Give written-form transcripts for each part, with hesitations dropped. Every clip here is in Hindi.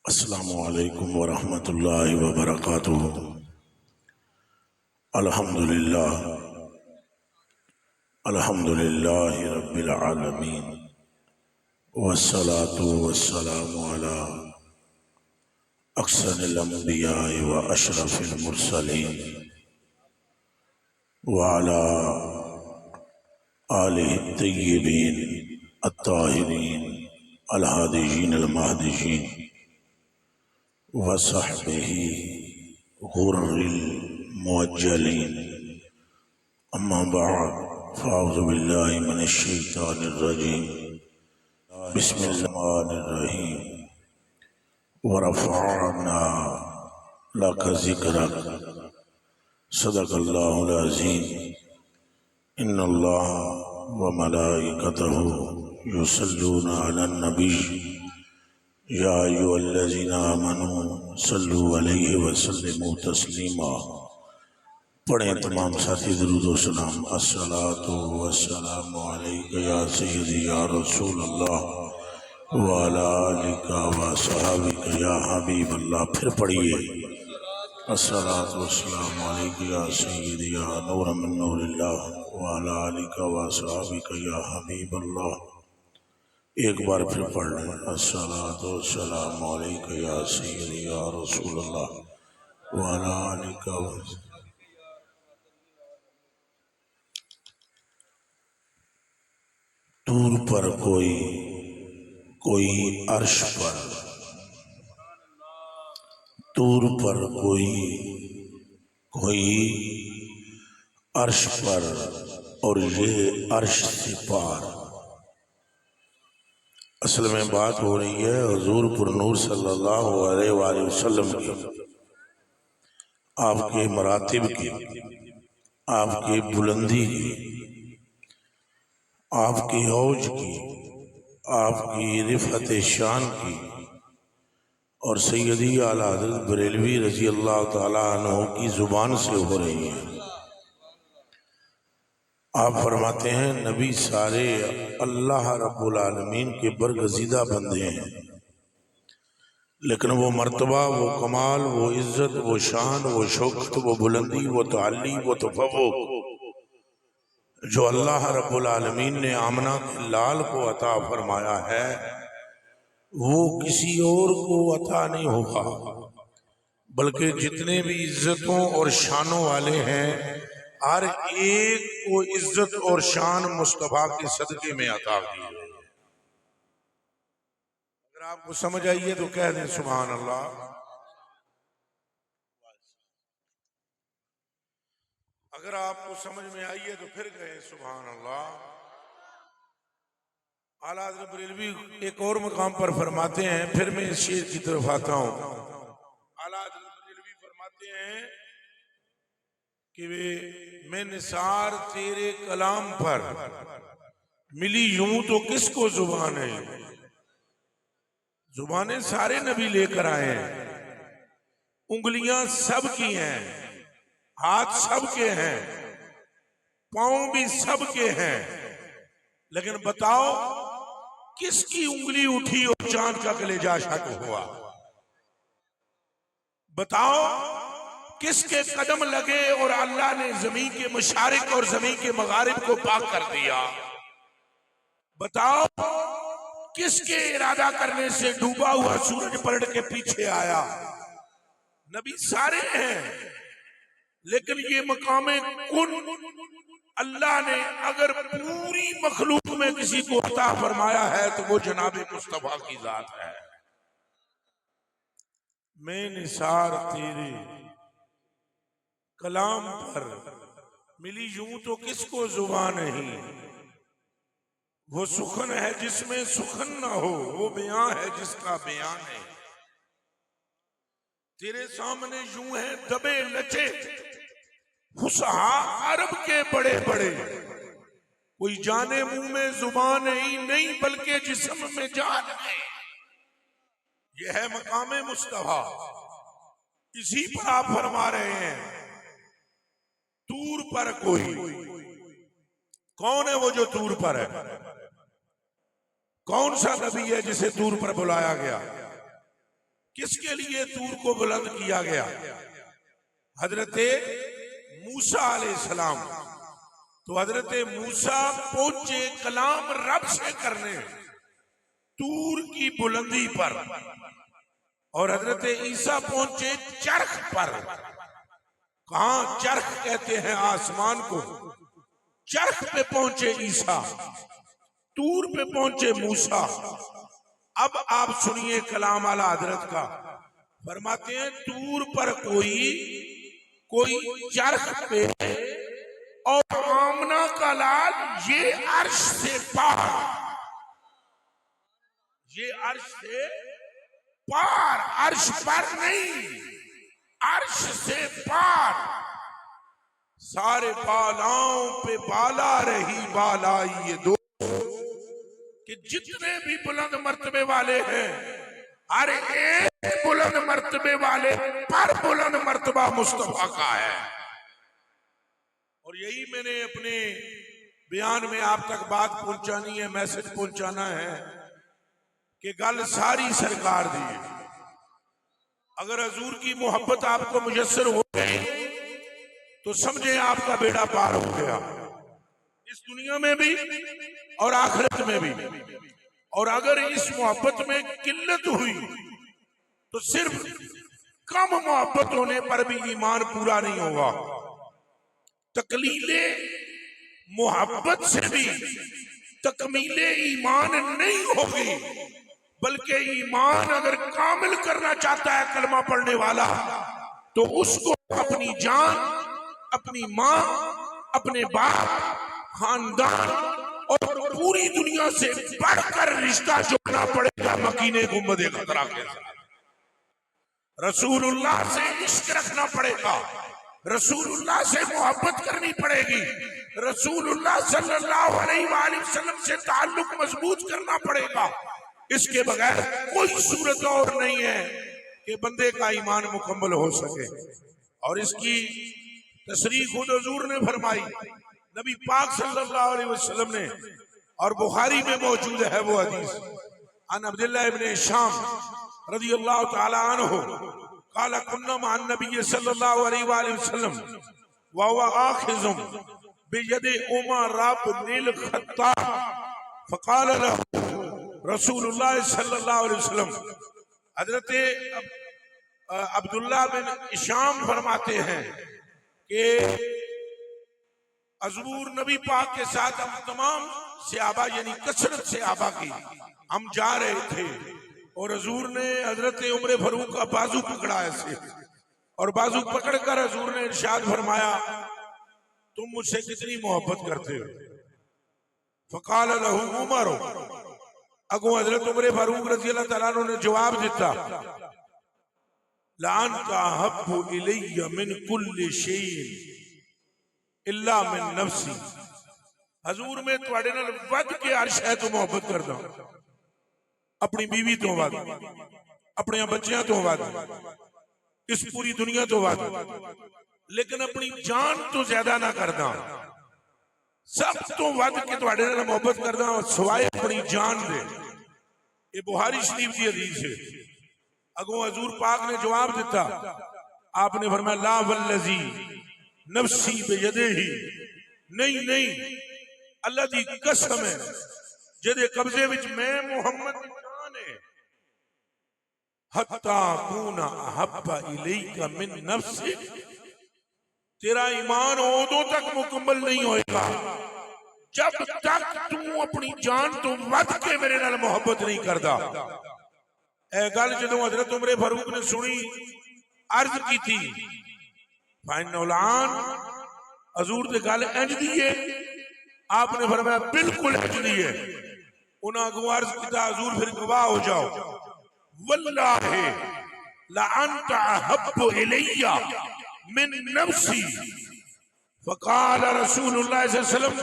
अस्सलामु अलैकुम वरहमतुल्लाहि वबरकातुहू। अल्हम्दुलिल्लाह अल्हम्दुलिल्लाहि रब्बिल आलमीन वस्सलातु वस्सलामु अला अक्सरिल अंबिया व अशरफिल मुरसलीन व अला आलिहि तय्यबीन अत्ताहिरीन अलहादियीन अलमहदियीन व सहबिही गुर्रिल मुअज्जलीन। अम्मा बाद फ़अऊज़ु बिल्लाहि मिनश शैतानिर रजीम। बिस्मिल्लाहिर रहीम। व रफ़अना लक ज़िक्रक। सदक़ल्लाहुल अज़ीम। इन्नल्लाह व मलाइकतहु युसल्लूना अलन नबी या अय्युहल्लज़ीना आमनू सल्लु अलैहि व सल्लिमू तस्लीमा। पढ़ें तमाम साथी दुरूद व सलाम। अस्सलातु वस्सलामु अलैका या सय्यदी या रसूल अल्लाह व अला आलिका व सहाबिका या हबीब अल्लाह। फिर पढ़िए अस्सलातु वस्सलामु अलैका या सय्यदी या नूर मिन नूरिल्लाह व अला आलिका व सहाबिका या हबीब अल्लाह। एक बार फिर पढ़ लें अस्सलातु वस्सलामु अलैका या सय्यदी या रसूल अल्लाह व अला आलिका व। दूर पर कोई अर्श पर, दूर पर कोई अर्श पर और ये अर्श से पार। असल में बात हो रही है हुजूर पुरनूर सल्लल्लाहु अलैहि वसल्लम की, आपके मरातिब की, आपकी बुलंदी की, आपकी औज की, आपकी रिफ़त शान की और सैयदी आला हज़रत बरेलवी रज़ी अल्लाह ताला अन्हु की ज़ुबान से हो रही है। आप फरमाते हैं नबी सारे अल्लाह रब्बुल आलमीन के बरगज़ीदा बंदे हैं, लेकिन वो मर्तबा, वो कमाल, वो इज़्ज़त, वो शान, वो शौकत, वो बुलंदी, वो ताली, वो तफ़व्वुक़ जो अल्लाह रब्बुल आलमीन ने आमना के लाल को अता फरमाया है वो किसी और को अता नहीं होगा, बल्कि जितने भी इज्जतों और शानों वाले हैं हर एक को इज्जत और शान मुस्तफा के सदके में अता की है। अगर आपको समझ आई है तो कह दें सुभान अल्लाह। अगर आपको समझ में आई है तो फिर कहें सुभान अल्लाह। आला हज़रत बरेलवी एक और मकाम पर फरमाते हैं, फिर मैं इस शेर की तरफ आता हूं। आला हज़रत बरेलवी फरमाते हैं कि वे मैं निसार तेरे कलाम पर मिली यूं तो किसको जुबान है। जुबानें सारे नबी लेकर आए हैं, उंगलियां सबकी हैं, हाथ सबके हैं, पांव भी सबके हैं, लेकिन बताओ किसकी उंगली उठी और चांद का कलेजा शक हुआ। बताओ किसके कदम लगे और अल्लाह ने जमीन के मशारिक और जमीन के मगारिब को पाक कर दिया। बताओ किसके इरादा करने से डूबा हुआ सूरज पलट के पीछे आया। नबी सारे हैं, लेकिन ये मकामे कुन अल्लाह ने अगर पूरी मखलूक में किसी को अता फरमाया है तो वो जनाबे मुस्तफा की जात है। मैं निसार तेरे कलाम पर मिली यूं तो किसको जुबान नहीं। वो सुखन है जिसमें सुखन ना हो, वो बयां है जिसका बयान है। तेरे सामने यूं है दबे लचे फुसहा अरब के बड़े बड़े, कोई जाने मुंह में जुबान ही नहीं बल्कि जिस्म में जान है। यह है मकामे मुस्तफा, इसी पर आप फरमा रहे हैं तूर पर कोई। कौन है वो जो तूर पर है? कौन सा नबी है जिसे तूर पर बुलाया गया? किसके लिए तूर को बुलंद किया गया? हजरत मूसा अलैहिस्सलाम। तो हजरत मूसा पहुंचे कलाम रब से करने तूर की बुलंदी पर, और हजरत ईसा पहुंचे चरख पर। कहां चरख कहते हैं आसमान को, चरख पे पहुंचे ईसा, तूर पे पहुंचे मूसा। अब आप सुनिए कलाम आला हजरत का। फरमाते हैं तूर पर कोई चरख पे, और आमना का लाल ये अर्श से पार, ये अर्श से पार, अर्श पर नहीं, अर्श से पार। सारे बालाओं पे बाला रही बालाई ये दो, कि जितने भी बुलंद मर्तबे वाले हैं, हर एक बुलंद मर्तबे वाले पर बुलंद मर्तबा मुस्तफा का है। और यही मैंने अपने बयान में आप तक बात पहुंचानी है, मैसेज पहुंचाना है कि गल सारी सरकार दी है। अगर हजूर की मोहब्बत आपको मुयस्सर हो गई तो समझे आपका बेड़ा पार हो गया, इस दुनिया में भी और आखिरत में भी। और अगर इस मोहब्बत में किल्लत हुई तो सिर्फ कम मोहब्बत होने पर भी ईमान पूरा नहीं होगा। तकलीले मोहब्बत से भी तकमीले ईमान नहीं होगी, बल्कि ईमान अगर कामिल करना चाहता है कलमा पढ़ने वाला, तो उसको अपनी जान, अपनी माँ, अपने बाप, खानदान और पूरी दुनिया से बढ़कर रिश्ता जोड़ना पड़ेगा मकीने गुंबदे खतरा के साथ। रसूलुल्लाह से इश्क रखना पड़ेगा, रसूलुल्लाह से मोहब्बत करनी पड़ेगी, रसूलुल्लाह सल्लल्लाहु अलैहि वसल्लम से ताल्लुक मजबूत करना पड़ेगा। इसके बगैर कोई सूरत और नहीं है कि बंदे का ईमान मुकम्मल हो सके। और इसकी तशरीह खुद हुजूर ने फरमाई, नबी पाक सल्लल्लाहु अलैहि वसल्लम ने, और बुखारी में मौजूद है वो हदीस, अन अब्दुल्लाह इब्न शाम रज़ियल्लाहु ताला अन्हु क़ाल कुन्ना मअन नबी सल्लल्लाहु अलैहि वसल्लम व हुवा आखिज़ुम बियदि उमर इब्न ख़त्ताब फ़क़ाल लहू रसूलुल्लाह सल्लल्लाहु अलैहि वसल्लम। हजरत अब्दुल्लाह बिन शाम फरमाते हैं कि हजूर नबी पाक के साथ हम तमाम सहाबा यानी कसरत सहाबा की हम जा रहे थे, और हजूर ने हजरत उमर फारूक का बाजू पकड़ा ऐसे, और बाजू पकड़कर हजूर ने इरशाद फरमाया, तुम मुझसे कितनी मोहब्बत करते हो? फ़क़ाल लहू उमर, अगो हजरत उमर फारूक रज़ियल्लाहु तआला अन्हु ने जवाब दिता, ला अंता अहब्बु इलैया मिन कुल्लि शैइन इल्ला मिन नफ्सी। हजूर में तुहाडे नाल वध के अर्श है तो मोहब्बत करदा, अपनी बीवी तो वध, अपने बच्चों तो वध, इस पूरी दुनिया तो वध, लेकिन अपनी जान तो ज्यादा ना करदा। सब तो वध के तुहाडे नाल मोहब्बत करदा सिवाय अपनी जान दे। ये बुखारी शरीफ की हदीस है। अगो हजूर पाक ने जवाब दिता, आपने फरमाया, ला वल्लज़ी नफ्सी बियदिही, नहीं नहीं, अल्लाह दी कसम है जिहदे कब्जे विच मैं मोहम्मद दी जान है, हत्ता कूना अहब्बा इलैका मिन नफ्सी, तेरा ईमान उदों तक मुकम्मल नहीं होएगा जब तक तू अपनी जान तो वध के मेरे नाल मोहब्बत नहीं करदा। ए गल जदों हजरत उमर फारूक ने सुनी, अर्ज की थी, फाइनौलान हजूर ने गल इंज दी है, आपने फरमाया बिल्कुल इंज दी है। उन्हें अगू अर्ज किया, हजूर फिर गवाह हो जाओ, वल्लाहि ला अंता अहब्बु इलैया मिन नफ्सी। फ़क़ाल रसूलुल्लाह सल्लल्लाहु अलैहि वसल्लम,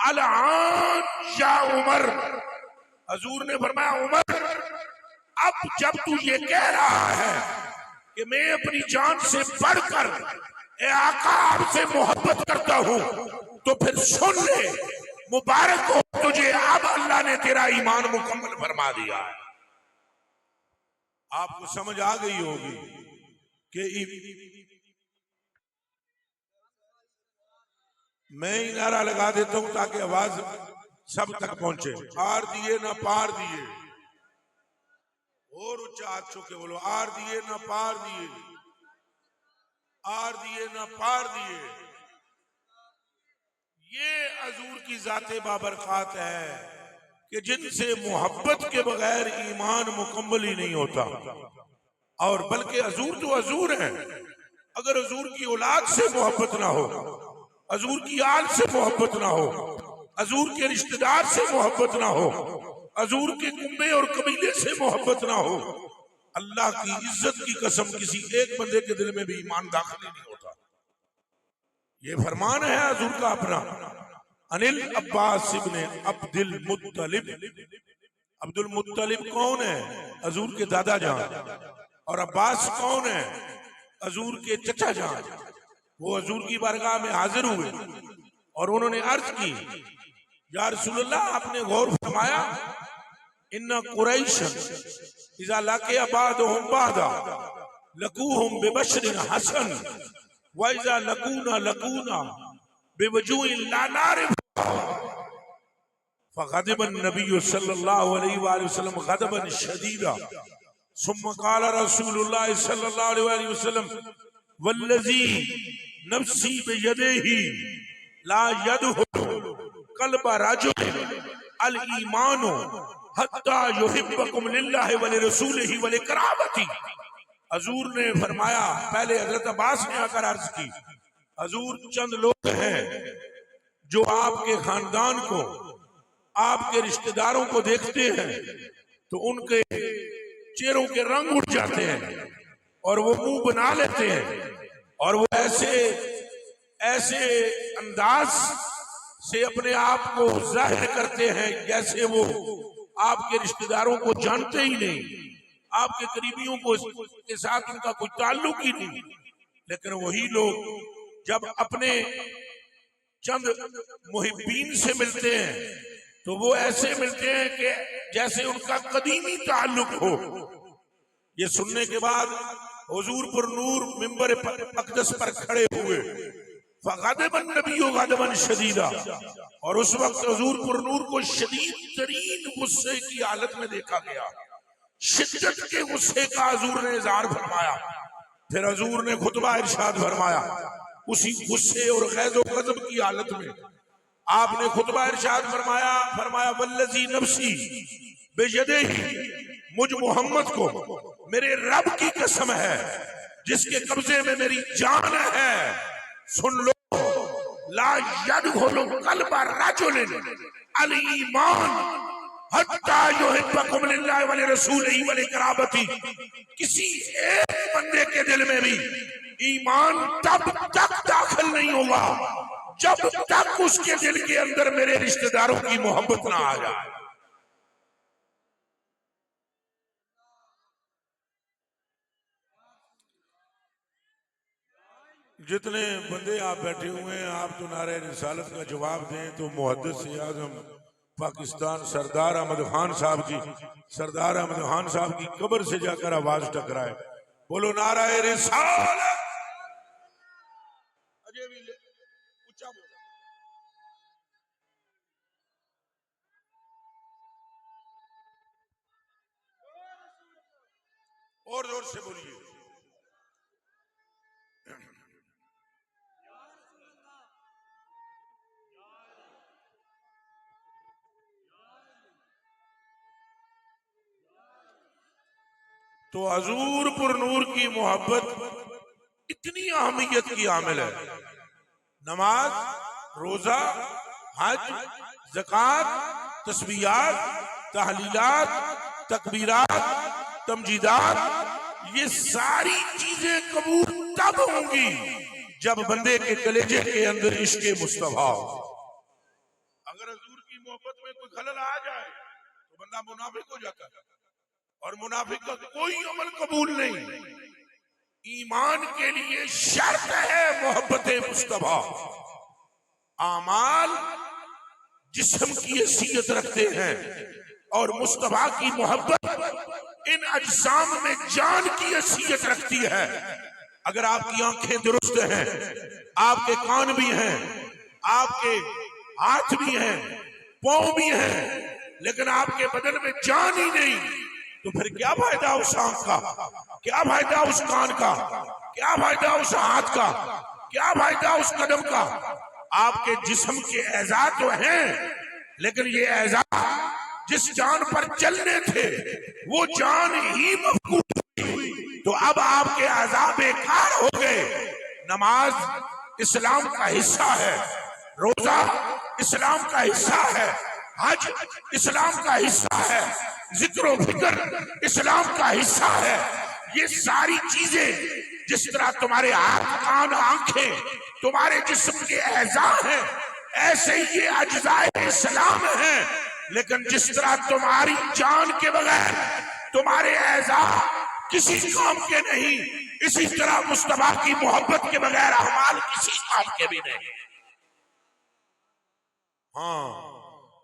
अलआन या उमर, हजूर ने फरमाया, उमर अब जब तू ये कह रहा है कि मैं अपनी जान से बढ़कर ए आका आपसे मोहब्बत करता हूं, तो फिर सुन ले, मुबारक हो तुझे, अब अल्लाह ने तेरा ईमान मुकम्मल फरमा दिया है। आपको समझ आ गई होगी कि मैं ही नारा लगा देता हूं ताकि आवाज सब तक पहुंचे। आर दिए ना पार दिए, और ऊंचा हाथ छू के बोलो, आर दिए ना पार दिए, आर दिए ना पार दिए। ये हजूर की जाते बाबरकत है कि जिनसे मोहब्बत के बगैर ईमान मुकम्मल ही नहीं होता। और बल्कि हजूर तो हजूर है, अगर हजूर की औलाद से मोहब्बत ना हो, हजूर की आल से मोहब्बत ना हो, हजूर के रिश्तेदार से मोहब्बत ना हो, हजूर के कुंबे और कबीले से मोहब्बत ना हो, अल्लाह की इज्जत की कसम किसी एक बंदे के दिल में भी ईमान दाखिल नहीं होता। ये फरमान है हजूर का अपना। अनिल अब्बास इब्ने अब्दुल मुत्तलिब। अब्दुल मुत्तलिब कौन है? हजूर के दादा जान। और अब्बास कौन है? हजूर के चचा जान। वो हजूर की बारगाह में हाजिर हुए और उन्होंने अर्ज की, या रसूलल्लाह, आपने गौर फरमाया, इन्ना कुरैशन इज़ा लक़िया बादहुम बादा लक़ूहुम बिबशरिन हसन व इज़ा लक़ूना बिवजूहिन ला नारिफ। फ़ग़ज़िबन नबी सल्लल्लाहु अलैहि वसल्लम ग़ज़बन शदीदा सुम्मा क़ाल रसूलुल्लाह सल्लल्लाहु अलैहि वसल्लम वल्लज़ी नफ्सी बियदिही ला यदखुलु क़ल्ब रजुलिन अल ईमानु हत्ता युहिब्बकुम लिल्लाहि व लिरसूलिही व लिक़राबती। हजूर ने फरमाया, पहले हजरत अब्बास ने आकर अर्ज की, हजूर चंद लोग हैं जो आपके खानदान को, आपके रिश्तेदारों को देखते हैं तो उनके चेहरों के रंग उठ जाते हैं और वो मुंह बना लेते हैं और वो ऐसे ऐसे अंदाज से अपने आप को जाहिर करते हैं जैसे वो आपके रिश्तेदारों को जानते ही नहीं, आपके करीबियों को के साथ उनका कोई ताल्लुक ही नहीं। लेकिन वही लोग जब अपने चंद मुहिब्बीन से मिलते हैं तो वो ऐसे मिलते हैं कि जैसे उनका कदीमी ताल्लुक हो। ये सुनने के बाद हुजूर पर नूर मिंबर अक़दस पर खड़े हुए। फ़ग़ज़िबन नबी ग़ज़बन शदीदा, और उस वक्त हुजूर पर नूर को शदीद तरीन गुस्से की हालत में देखा गया। शिद्दत के गुस्से का हुजूर ने इज़हार फरमाया। फिर हुजूर ने खुतबा इरशाद फरमाया। उसी गुस्से और ग़ैज़ो ग़ज़ब की हालत में आपने खुतबा इरशाद फरमाया वल्लज़ी नफ्सी बियदिही, मुझ मोहम्मद को मेरे रब की कसम है जिसके कब्जे में मेरी जान है, सुन लो, ला यदखुलु क़ल्ब रजुलिन अल ईमान हत्ता युहिब्बकुम लिल्लाहि व लिरसूलिही व लिक़राबती। किसी एक बंदे के दिल में भी ईमान तब तक दाखिल नहीं होगा जब तक उसके दिल के अंदर मेरे रिश्तेदारों की मोहब्बत ना आ जाए। जितने बंदे आप बैठे हुए हैं, आप तो नारे रिसालत का जवाब दें तो मुहद्दिस आज़म पाकिस्तान सरदार अहमद खान साहब की कब्र से जाकर आवाज टकराए, बोलो नाराए रिसालत। अजय भी ऊंचा बोलो, और जोर से बोलिए। तो हजूर पुर नूर की मोहब्बत इतनी अहमियत की आमिल है। नमाज, रोजा, हज, ज़कात, तस्बीहात, तहलीलात, तकबीरात, तमजीदात, ये सारी चीजें कबूल तब होंगी जब बंदे के कलेजे के अंदर इश्क़े मुस्तफा हो। अगर हजूर की मोहब्बत में कोई खलल आ जाए तो बंदा मुनाफिक हो जाता है, और मुनाफिक का कोई अमल कबूल नहीं। ईमान के लिए शर्त है मोहब्बत मुस्तफा। आमाल जिस्म की हैसियत रखते हैं और मुस्तफा की मोहब्बत इन अजसाम में जान की हैसियत रखती है। अगर आपकी आंखें दुरुस्त हैं, आपके कान भी हैं, आपके हाथ भी हैं, पांव भी हैं, लेकिन आपके बदन में जान ही नहीं, तो फिर क्या फायदा उस आंख का, क्या फायदा उस कान का, क्या फायदा उस हाथ का, क्या फायदा उस कदम का। आपके जिस्म के एज़ा तो हैं, लेकिन ये एज़ा जिस जान पर चलने थे वो जान ही मफकूद हुई, तो अब आपके एज़ा बेकार हो गए। नमाज इस्लाम का हिस्सा है, रोजा इस्लाम का हिस्सा है, हज इस्लाम का हिस्सा है, जिक्र व फिक्र इस्लाम का हिस्सा है। ये सारी चीजें जिस तरह तुम्हारे हाथ कान आंखें तुम्हारे जिस्म के एज़ा हैं, ऐसे ही ये अज्जाए इस्लाम हैं। लेकिन जिस तरह तुम्हारी जान के बगैर तुम्हारे एज़ा किसी काम के नहीं, इसी तरह मुस्तफा की मोहब्बत के बगैर अमाल किसी काम के भी नहीं। हाँ,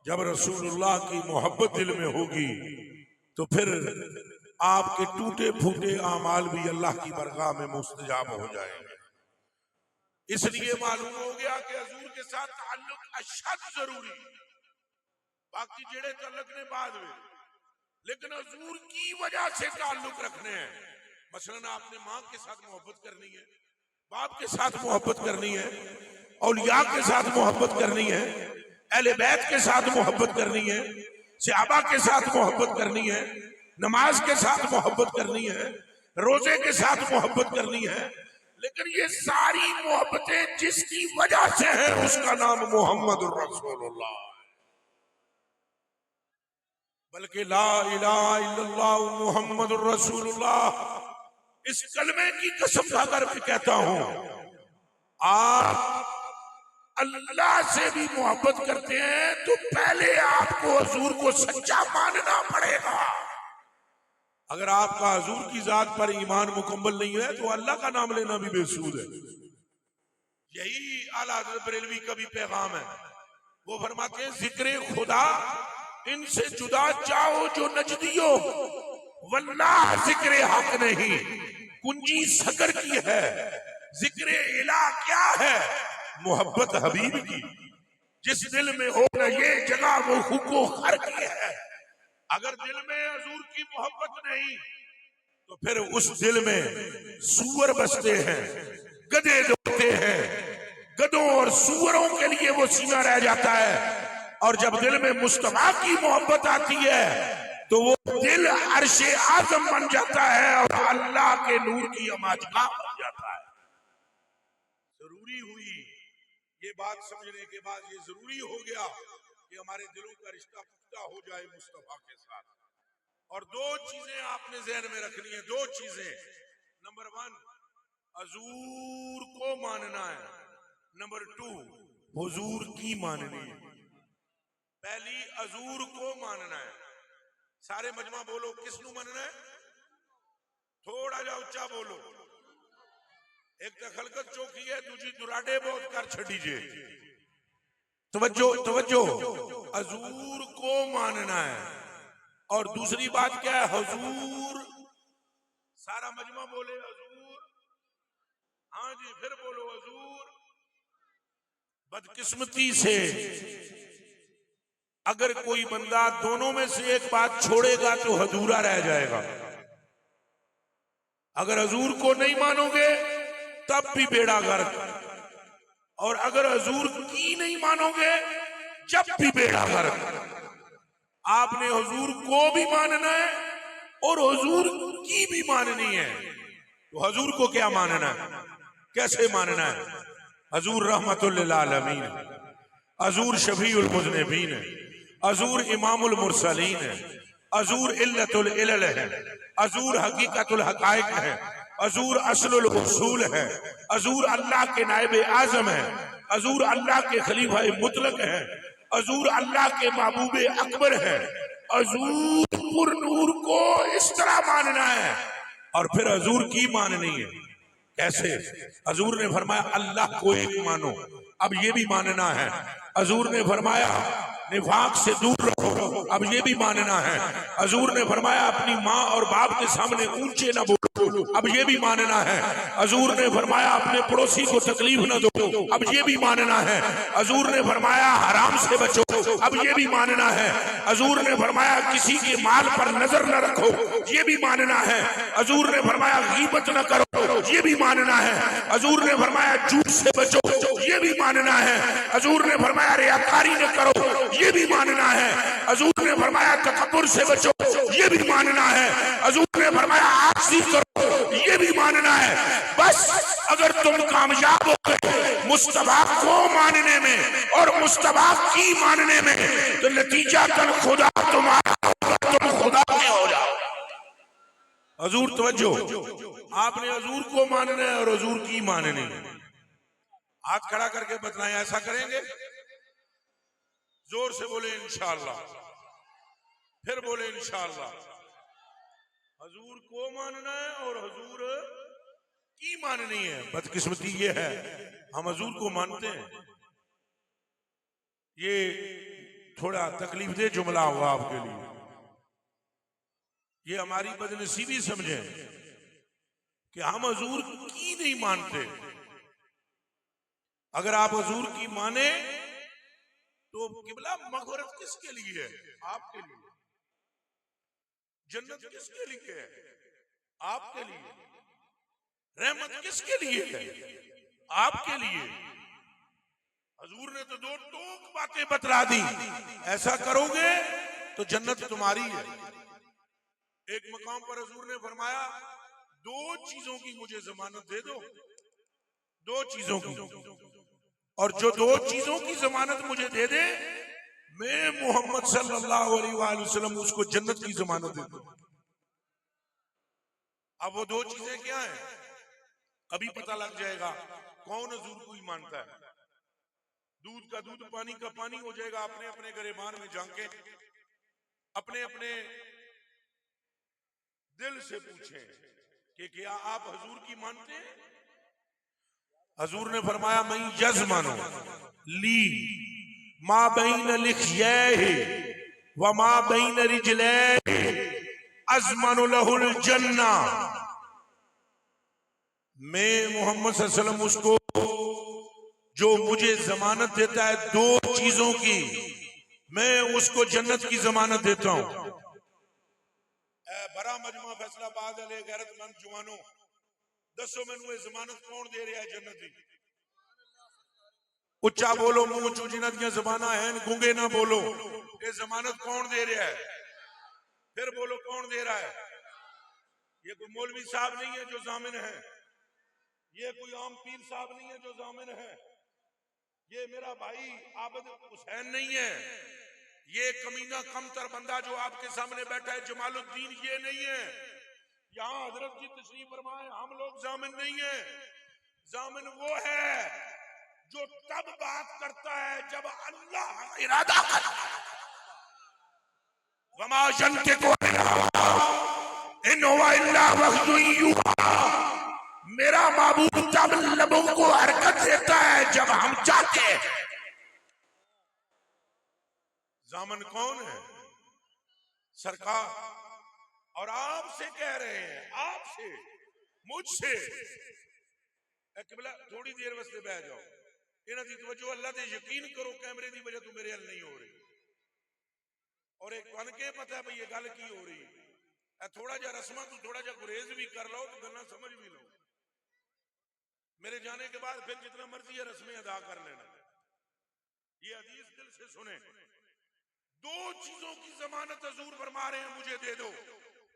जब रसूलुल्लाह की मोहब्बत दिल में होगी तो फिर आपके टूटे फूटे आमाल भी अल्लाह की बरगाह में मुस्तजाब हो जाएंगे। इसलिए मालूम हो गया कि हुजूर के साथ ताल्लुक अशद जरूरी, बाकी जेड़े ताल्लुक ने बाद में, लेकिन हुजूर की वजह से ताल्लुक रखने हैं। मसलन आपने माँ के साथ मोहब्बत करनी है, बाप के साथ मोहब्बत करनी है, औलिया के साथ मोहब्बत करनी है, अहले बैत के साथ मोहब्बत करनी है, सहाबा के साथ मोहब्बत करनी है, नमाज के साथ मोहब्बत करनी है, रोजे के साथ मोहब्बत करनी है। लेकिन ये सारी मोहब्बतें जिसकी वजह से है उसका नाम मोहम्मदुर रसूलुल्लाह, बल्कि ला इलाहा इल्लल्लाह मुहम्मदुर रसूलुल्लाह, इस कलमे की कसम खाकर मैं कहता हूं, आप अल्लाह से भी मोहब्बत करते हैं तो पहले आपको हुजूर को सच्चा मानना पड़ेगा। अगर आपका हुजूर की जात पर ईमान मुकम्मल नहीं है तो अल्लाह का नाम लेना भी बेसूद है। यही आला हज़रत बरेलवी का भी पैगाम है। वो फरमाते हैं, जिक्र खुदा इनसे जुदा चाहो जो नजदियो, वल्लाह जिक्र हक नहीं, कुंजी सकर की है। जिक्र इला क्या है? मोहब्बत हबीब की। जिस दिल में हो न ये जगह वो हुको हर की है। अगर दिल में हुजूर की मोहब्बत नहीं तो फिर उस दिल में सूअर बसते हैं, गधे दौड़ते हैं, गधों और सूअरों के लिए वो सीना रह जाता है। और जब दिल में मुस्तफा की मोहब्बत आती है तो वो दिल अर्शे आज़म बन जाता है और अल्लाह के नूर की अमाजगाह बन जाता है। जरूरी हुई ये बात समझने के बाद, ये जरूरी हो गया कि हमारे दिलों का रिश्ता पुख्ता हो जाए मुस्तफा के साथ। और दो चीजें आपने ज़हन में रखनी है, दो चीजें। नंबर 1 हुजूर को मानना है, नंबर 2 हुजूर की माननी है। पहली हुजूर को मानना है। सारे मजमा बोलो, किसनु मानना है? थोड़ा जा उच्चा बोलो। एक तो खलकत चौकी है, दूसरी दुराडे बहुत कर छड़ी जे। तवज्जो तवज्जो, हुजूर को मानना है। और दूसरी बात क्या है? हुजूर। सारा मजमा बोले हुजूर। हाँ जी, फिर बोलो हुजूर। बदकिस्मती से अगर कोई बंदा दोनों में से एक बात छोड़ेगा तो अधूरा रह जाएगा। अगर हुजूर को नहीं मानोगे तब भी बेड़ा गर्क, और अगर हुजूर की नहीं मानोगे जब भी बेड़ा गर्क। आपने हुजूर को भी मानना है और हुजूर की भी माननी है। तो हुजूर को क्या मानना है, कैसे मानना है? हुजूर रहमतुल लिल आलमीन, हुजूर शफीउल मुज़निबीन, हुजूर इमामुल मुरसलीन है, हुजूर इल्लतुल इलल है, हुजूर हकीकतुल हकाइक है, हुजूर असलुल उसूल है, हुजूर अल्लाह के नायब आजम है, हुजूर अल्लाह के खलीफा मुतलक है, हुजूर अल्लाह के महबूब अकबर है। हुजूर पुर नूर को इस तरह मानना है और फिर हुजूर की माननी है। कैसे? हुजूर ने फरमाया अल्लाह को एक मानो, अब ये भी मानना है। हुजूर ने फरमाया निफाक से दूर रहो, अब ये भी मानना है। हजूर ने फरमाया अपनी माँ और बाप के सामने ऊंचे न बोलो, अब ये भी मानना है। हजूर ने फरमाया अपने पड़ोसी को तकलीफ न दो, अब ये भी मानना है। हजूर ने फरमाया हराम से बचो, अब ये भी मानना है। हजूर ने फरमाया किसी के माल पर नजर न रखो, ये भी मानना है। हजूर ने फरमाया गीबत न करो, ये भी मानना है। हजूर ने फरमाया झूठ से बचो, ये भी मानना है। हजूर ने फरमाया रियाकारी न करो, ये भी मानना है। हजूर ने फरमाया तकब्बुर से बचो, ये भी मानना है। हजूर ने फरमाया आजिज़ी करो, ये भी मानना है। बस अगर तुम कामयाब हो गए मुस्तफा को मानने में और मुस्तफा की मानने में, तो नतीजा कल खुदा तुम्हारा, तुम खुदा के हो जाओ। हजूर तवज्जो, आपने हजूर को मानना है और हजूर की माननी है। हाथ खड़ा करके बतलाएं, ऐसा करेंगे? जोर से बोले इंशाअल्लाह, फिर बोले इंशाअल्लाह। हजूर को मानना है और हजूर की माननी है। बदकिस्मती ये है हम हजूर को मानते हैं। ये थोड़ा तकलीफ दे जुमला हुआ आपके लिए, ये हमारी बदनसीबी समझें कि हम हजूर की नहीं मानते। अगर आप हजूर की माने तो किबला मग़फ़िरत किसके लिए है? आपके लिए। जन्नत किसके लिए है? आपके लिए। रहमत किसके लिए है? आपके लिए। हजूर ने तो दो टोक बातें बतला दी, ऐसा करोगे तो जन्नत तुम्हारी है। एक मकाम पर हजूर ने फरमाया दो चीजों की मुझे जमानत दे दो, दो चीजों की, और जो दो चीजों की जमानत मुझे दे दे, मैं मोहम्मद सल्लल्लाहु अलैहि वसल्लम उसको जन्नत की जमानत दे दूं। अब वो दो चीजें क्या हैं? अभी पता लग जाएगा कौन हजूर को ही मानता है। दूध का दूध, पानी का पानी हो जाएगा। अपने अपने गिरबान में जाके अपने अपने दिल से पूछें कि क्या आप हजूर की मानते हैं? हजूर ने फरमाया मैं यज़मानु ली मा बैन लिख्यैहि व मा बैन रिजलैहि अज़मनु लहुल जन्ना। मैं मोहम्मद सल्लल्लाहु अलैहि वसल्लम उसको जो मुझे जमानत देता है दो चीजों की, मैं उसको जन्नत की जमानत देता हूं। बड़ा मजमा फैसलाबाद वाले गैरतमंद जवानों, दसो मैनू जमानत कौन दे रहा है जन्नत की? उच्चा बोलो, मुंह चू जिन्हां दियां ज़बानां हैं गूंगे ना बोलो। ये जमानत कौन दे रहा है? फिर बोलो कौन दे रहा है? ये कोई मौलवी साहब नहीं है जो जामिन है, ये कोई आम पीर साहब नहीं है जो जामिन है, ये मेरा भाई आबिद हुसैन नहीं है, ये कमीना कमतर बंदा जो आपके सामने बैठा है जमालुद्दीन, ये नहीं है। यहाँ हजरत जी तशरीफ फरमाए, हम लोग जामिन नहीं है। जामिन वो है जो तब बात करता है जब अल्लाह इरादा करता है। वमा यंतिकु इन हुवा इल्ला वह्युन यूहा। मेरा माबूद तब लबों को हरकत देता है जब हम चाहते हैं। जामन कौन है? सरकार। और आपसे कह रहे हैं, आपसे, मुझसे, थोड़ी देर वास्ते बह जाओ, इन्हां दी तवज्जो अल्लाह ते यकीन करो, कैमरे की वजह तो मेरे हल नहीं हो रही। और एक बन के पता है भाई ये गल की हो रही है। थोड़ा जा रस्मा तू थोड़ा जा गुरेज भी कर लो तो गल्ला समझ भी लो। मेरे जाने के बाद फिर जितना मर्जी है रस्में अदा कर लेना। ये हदीस दिल से सुने। दो चीजों की जमानत हजूर फरमा रहे हैं मुझे दे दो।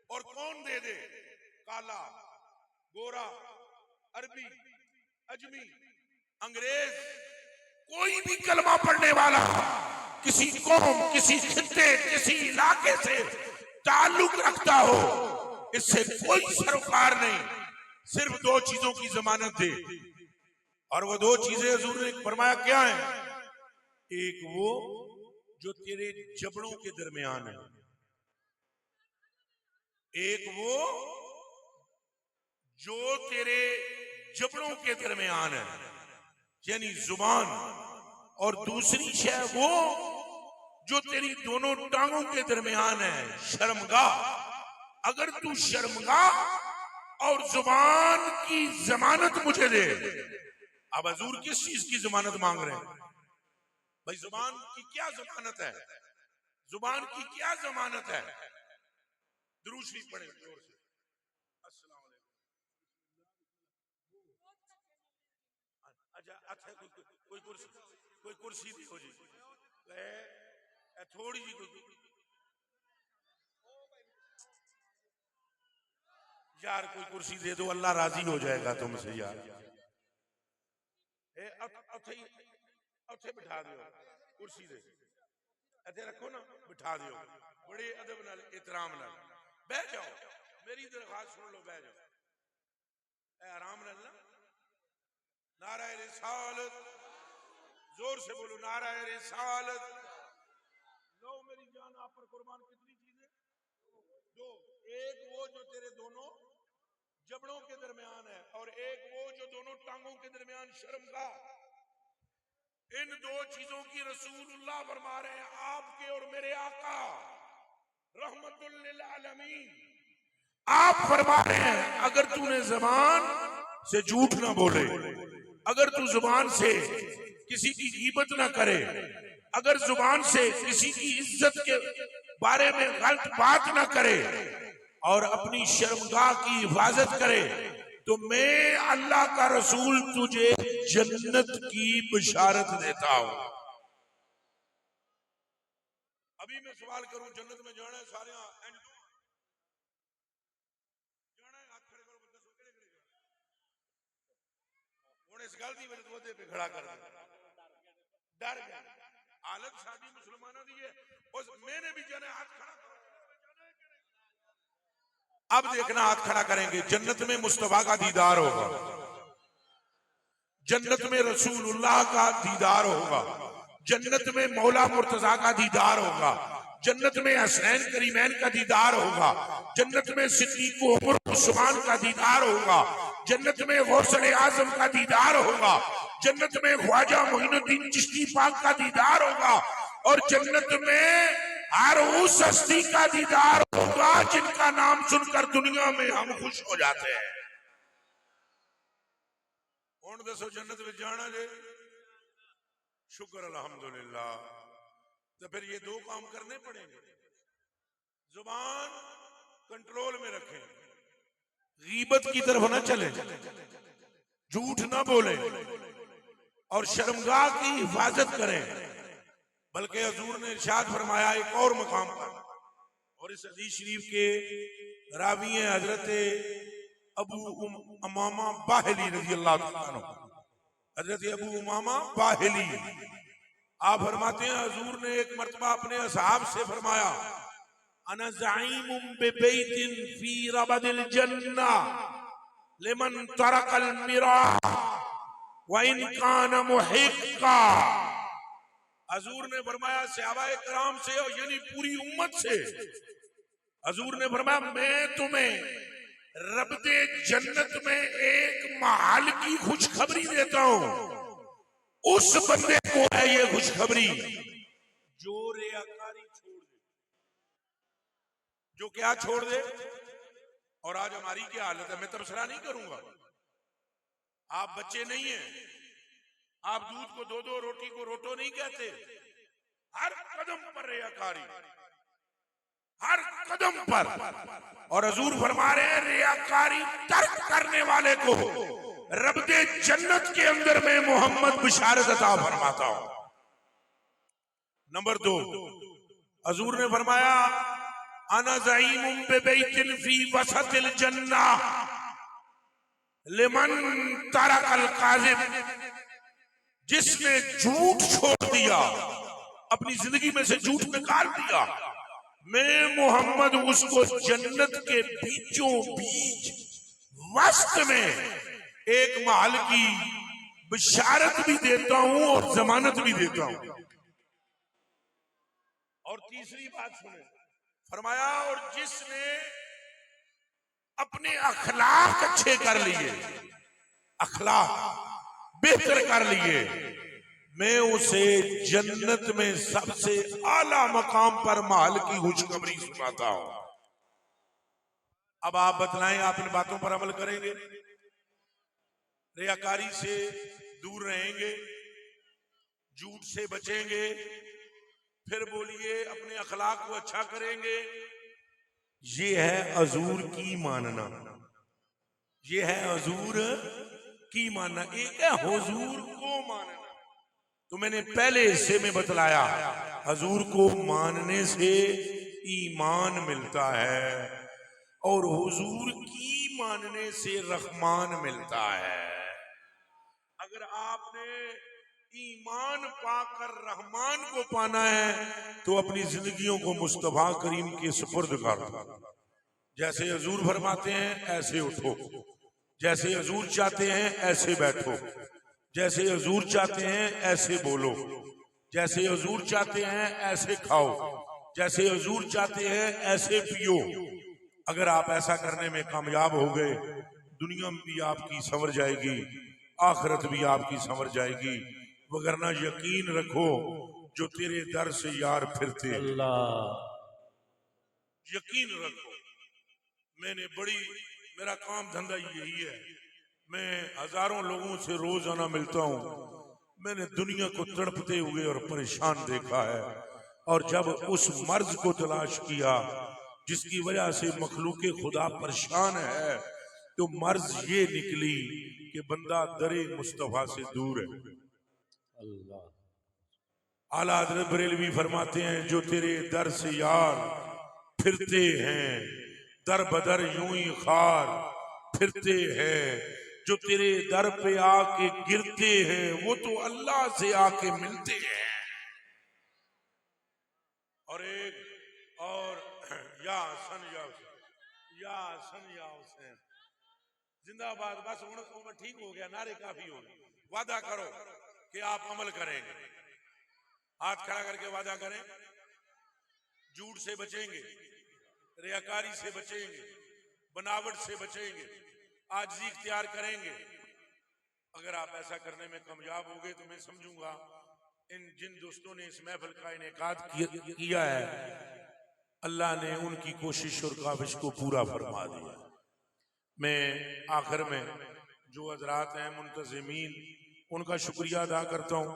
और कौन दे दे? काला, गोरा, अरबी, अजमी, अंग्रेज, कोई भी कलमा पढ़ने वाला किसी कौम, किसी खित्ते, किसी इलाके से ताल्लुक रखता हो, इससे कोई सरोकार नहीं, सिर्फ दो चीजों की जमानत दे। और वो दो चीजें हुजूर ने फरमाया क्या है? एक वो जो तेरे जबड़ों के दरमियान है, एक वो जो तेरे जबड़ों के दरमियान है यानी जुबान, और दूसरी शय वो जो तेरी दोनों टांगों के दरमियान है, शर्मगाह। अगर तू शर्मगाह और जुबान की जमानत मुझे दे। अब हजूर किस चीज की जमानत मांग रहे हैं भाई? जुबान की क्या जमानत है? जुबान की क्या जमानत है? दुरूद शरीफ पढ़े जोर से। अस्सलाम वालेकुम। अच्छा अच्छा, कोई कुर्सी दी हो जी, थोड़ी जी कोई यार, कोई कुर्सी दे दो, अल्लाह राजी हो जाएगा तुमसे यार। उथे बिठा दियो, कुर्सी दे इथे रखो ना, बिठा दियो बड़े अदब नाल, एहतराम नाल। बह जाओ, मेरी दरखास्त सुन लो, बह जाओ आराम नाल ना। नारा रिसालत, जोर से बोलो, नारा रिसालत। लो मेरी जान आप पर कुर्बान, कितनी चीजें? दो, एक वो जो तेरे दोनों जबड़ों के दरमियान है, और एक वो जो दोनों टांगों के दरमियान शर्मगाह। इन दो चीजों की रसूलुल्लाह फरमा रहे हैं, आपके और मेरे आका रहमतुल लिल आलमीन आप फरमा रहे हैं, अगर तूने जबान से झूठ ना बोले, अगर तू जुबान से किसी की गीबत ना करे, अगर जुबान से किसी की इज्जत के बारे में गलत बात ना करे, और अपनी शर्मगाह की हिफाजत करे, तो मैं अल्लाह का रसूल तुझे जन्नत की बशारत देता हूं। अभी मैं सवाल करूं, जन्नत में जाना है सारे? जाना है, हाथ खड़े करो, दसो केड़े केड़े हुण इस गल दी मेरे ओहदे पे खड़ा कर दे। डर गया, हालत साडी मुसलमाना दी है, उस मैंने भी जाना है, हाथ खड़ा करो। अब देखना, हाथ खड़ा करेंगे, जन्नत में मुस्तफा का दीदार होगा, जन्नत में रसूलुल्लाह का दीदार होगा, जन्नत में मौला मुर्तजा का दीदार होगा, जन्नत में हसनैन करीमैन का दीदार होगा, जन्नत में सिद्दीक उमर उस्मान का दीदार होगा, जन्नत में गौसले आजम का दीदार होगा, जन्नत में ख्वाजा मोइनुद्दीन चिश्ती पाक का दीदार होगा, और जन्नत में हर उस हस्ती का दीदार होगा जिनका नाम सुनकर दुनिया में हम खुश हो जाते हैं। कौन दसो जन्नत में जाना जे? शुक्र अल्हम्दुलिल्लाह। तो फिर ये दो काम करने पड़ेंगे, जुबान कंट्रोल में रखें, गीबत की तरफ ना चले, झूठ ना बोले, और शर्मगाह की हिफाजत करें। बल्कि हुजूर ने इरशाद फरमाया एक और मकाम पर, और इस हदीस शरीफ के रावी हैं हजरत अबू उमामा बाहिली रज़ी अल्लाह तआला अन्हु। हजरत अबू उमामा बाहिली आप फरमाते हैं, हुजूर ने एक मर्तबा अपने असहाब से फरमाया, अना ज़ईमुम बिबैतिन फी रबदिल जन्ना लिमन तरकल मिरा व इन काना मुहिक्का। हजूर ने फरमाया सहाबाए किराम से, यानी पूरी उम्मत से, हजूर ने फरमाया मैं तुम्हें रब्दे जन्नत में एक महल की खुशखबरी देता हूं। उस बंदे को है ये खुशखबरी जो रियाकारी छोड़ दे। जो क्या छोड़ दे? और आज हमारी क्या हालत है? मैं तबसरा नहीं करूंगा, आप बच्चे नहीं हैं, आप दूध को दो दो, रोटी को रोटो नहीं कहते। हर कदम पर रियाकारी, हर कदम पर। और हजूर फरमा रहे हैं, रियाकारी तर्क करने वाले को रब्दे जन्नत के अंदर में मोहम्मद बिशारत अता फरमाता हूं। नंबर 2, हजूर ने फरमाया, अना ज़ईमुम बिबैतिन फी वसतिल जन्ना लिमन तरकल काज़िब। जिसने झूठ छोड़ दिया, अपनी जिंदगी में से झूठ निकाल दिया, मैं मोहम्मद उसको जन्नत के बीचों बीच वस्त में एक महल की बिशारत भी देता हूं और जमानत भी देता हूं। और तीसरी बात सुने, फरमाया, और जिसने अपने अखलाक अच्छे कर लिए, अखलाक बेहतर कर लिए, मैं उसे जन्नत में सबसे आला मकाम पर महल की खुशखबरी सुनाता हूं। अब आप बतलाएं, आप इन बातों पर अमल करेंगे, रियाकारी से दूर रहेंगे, झूठ से बचेंगे, फिर बोलिए अपने अखलाक को अच्छा करेंगे। ये है हजूर की मानना, ये है हजूर की मानना। एक है हुजूर को मानना, तो मैंने पहले हिस्से में बतलाया हजूर को मानने से ईमान मिलता है और हुजूर की मानने से रहमान मिलता है। अगर आपने ईमान पाकर रहमान को पाना है तो अपनी जिंदगियों को मुस्तफा करीम के सुपुर्द कर दो। जैसे हजूर फरमाते हैं ऐसे उठो, जैसे हजूर चाहते हैं ऐसे बैठो, जैसे हजूर चाहते हैं ऐसे बोलो, जैसे हजूर चाहते हैं ऐसे खाओ, जैसे हजूर चाहते हैं ऐसे पियो। अगर आप ऐसा करने में कामयाब हो गए, दुनिया में भी आपकी संवर जाएगी, आखिरत भी आपकी संवर जाएगी। वगरना यकीन रखो जो तेरे दर से यार फिरते, यकीन रखो। मेरा काम धंधा यही है, मैं हजारों लोगों से रोजाना मिलता हूँ। मैंने दुनिया को तड़पते हुए और परेशान देखा है, और जब उस मर्ज को तलाश किया जिसकी वजह से मखलूके खुदा परेशान है, तो मर्ज ये निकली कि बंदा दरे मुस्तफा से दूर है। आला हज़रत बरेलवी फरमाते हैं जो तेरे दर से यार फिरते हैं, दर बदर यूं ही खार फिरते हैं, जो तेरे दर पे आके गिरते हैं वो तो अल्लाह से आके मिलते हैं। और एक और या सन या हुसैन जिंदाबाद। बस उम्र ठीक हो गया, नारे काफी हो गए। वादा करो कि आप अमल करेंगे, हाथ खड़ा करके वादा करें, झूठ से बचेंगे, रियाकारी से बचेंगे, बनावट से बचेंगे, आजिज़ी इख्तियार करेंगे। अगर आप ऐसा करने में कामयाब हो गए तो मैं समझूंगा इन जिन दोस्तों ने इस महफिल का इनेकाद किया है, अल्लाह ने उनकी कोशिश और काविश को पूरा फरमा दिया। मैं आखिर में जो हजरात हैं मुंतज़िमीन, उनका शुक्रिया अदा करता हूँ।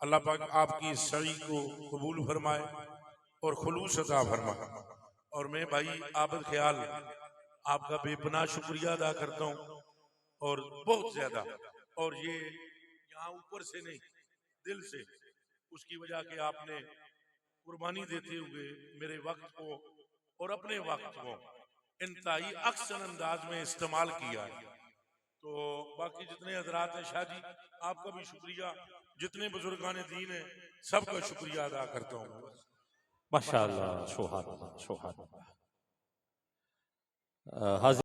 अल्लाह पाक आपकी इस सही को कबूल फरमाए और खुलूस अता फरमाए। और मैं भाई आबद ख्याल आपका बेपनाह शुक्रिया अदा करता हूँ, और बहुत ज्यादा। और ये यहाँ ऊपर से नहीं, दिल से, उसकी वजह कि आपने कुर्बानी देते हुए मेरे वक्त को और अपने वक्त को इंतहाई अक्सर अंदाज में इस्तेमाल किया है। तो बाकी जितने हजरात हैं, शाह जी आपका भी शुक्रिया, जितने बुजुर्गान दीन है सबका शुक्रिया अदा करता हूँ। माशाअल्लाह, सुभान अल्लाह, सुभान अल्लाह।